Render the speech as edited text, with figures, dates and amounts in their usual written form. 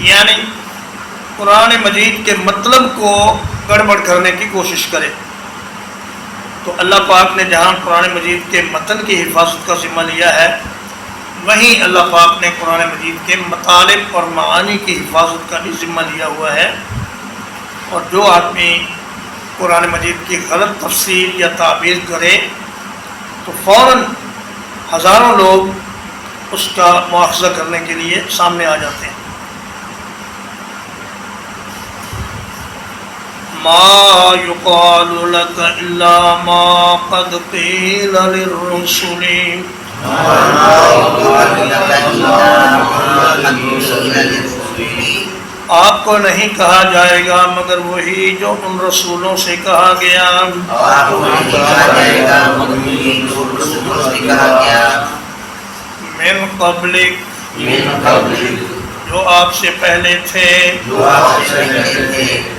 یعنی قرآن مجید کے مطلب کو گڑبڑ کرنے کی کوشش کرے۔ تو اللہ پاک نے جہاں قرآن مجید کے متن کی حفاظت کا ذمہ لیا ہے، وہیں اللہ پاک نے قرآن مجید کے مطالب اور معانی کی حفاظت کا بھی ذمہ لیا ہوا ہے۔ اور جو آدمی قرآن مجید کی غلط تفسیر یا تعبیر کرے تو فوراً ہزاروں لوگ اس کا مواخذہ کرنے کے لیے سامنے آ جاتے ہیں۔ ما يقال لك إلا ما قد قيل للرسل آپ کو نہیں کہا جائے گا مگر وہی جو ان رسولوں سے کہا گیا۔ من قبلک جو آپ سے پہلے تھے،